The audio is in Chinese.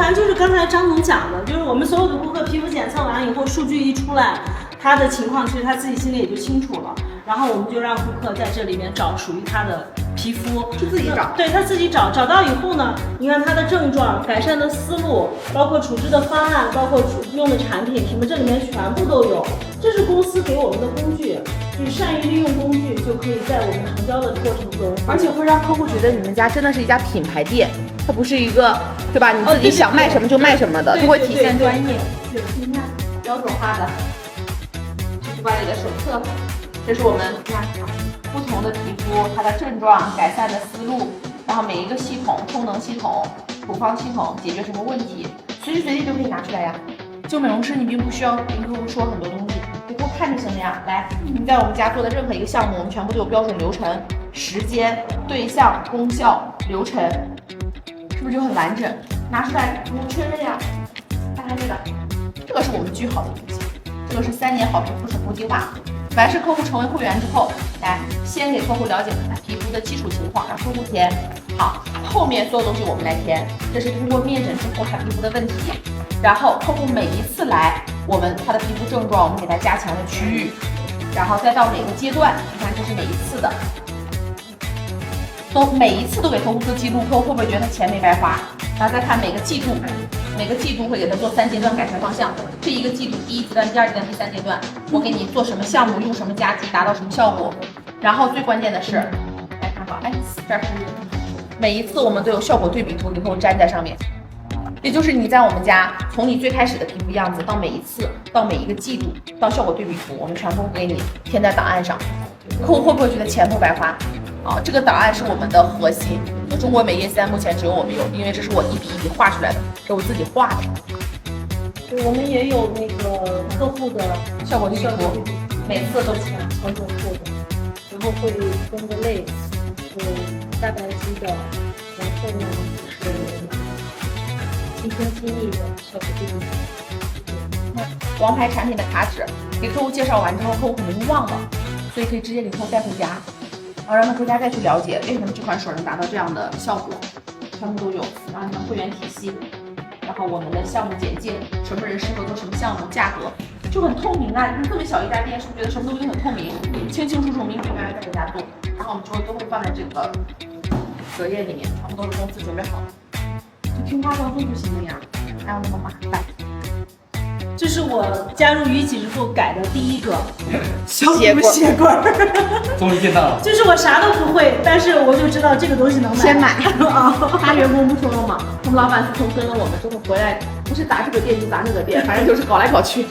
反正就是刚才张总讲的，就是我们所有的顾客皮肤检测完以后，数据一出来，他的情况其实他自己心里也就清楚了。然后我们就让顾客在这里面找属于他的皮肤，就自己找，对他自己找，找到以后呢，你看他的症状、改善的思路，包括处置的方案，包括用的产品什么，这里面全部都有。这是公司给我们的工具，你善于利用工具，就可以在我们成交的过程中，而且会让客户觉得你们家真的是一家品牌店，它不是一个，对吧？你自己想卖什么就卖什么的，就会体现专业。对，你看标准化的皮肤管理的手册，这是我们看不同的皮肤它的症状、改善的思路，然后每一个系统、功能系统、处方系统解决什么问题，随时随地都可以拿出来呀。做美容师你并不需要跟客户说很多东西，给客户看就行了呀。来，你在我们家做的任何一个项目，我们全部都有标准流程、时间、对象、功效、流程，是不是就很完整？拿出来给我确认呀。看看这个，这个是我们巨好的东西，这个是3年好皮肤审核计划。凡是客户成为会员之后，来先给客户了解他皮肤的基础情况，让客户填好，后面所有东西我们来填。这是通过面诊之后他皮肤的问题，然后客户每一次来，我们他的皮肤症状我们给他加强的区域，然后再到每个阶段，你看这是每一次的，每一次都给客户做记录，客户会不会觉得他钱没白花？然后再看每个季度会给他做3阶段改善方向，这一个季度第1阶段、第2阶段、第3阶段，我给你做什么项目，用什么家居，达到什么效果。然后最关键的是，来看吧，哎，这儿是每一次我们都有效果对比图给客户粘在上面，也就是你在我们家从你最开始的皮肤样子到每一次，到每一个季度，到效果对比图，我们全部给你填在档案上。客户会不会觉得钱不白花？啊，这个档案是我们的核心。中国美业现在目前只有我们有，因为这是我一笔一笔画出来的，是我自己画的。对，我们也有那个客户的效果对比图，每次都前后做的，然后会分个类，大白肌的，然后呢是青春细腻的效果对比图。王牌产品的卡纸，给客户介绍完之后，客户可能就忘了，所以可以直接给客户带回家。然后让他回家再去了解为什么这款水能达到这样的效果，全部都有。然后你看会员体系，然后我们的项目简介，什么人适合做什么项目，价格就很透明啊！你看特别小一家店，是不是觉得什么东西都很透明，清清楚楚、明明白白在给大家做？然后我们都会放在这个隔页里面，全部都是公司准备好的，就听话照做就行了呀，还有那么麻烦。这是我加入于己之后改的第一个消毒血棍，终于见到了。就是我啥都不会，但是我就知道这个东西能买，先买啊！他员工不说了吗？他们老板自从跟了我们之后回来，不是砸这个店就砸那个店，反正就是搞来搞去，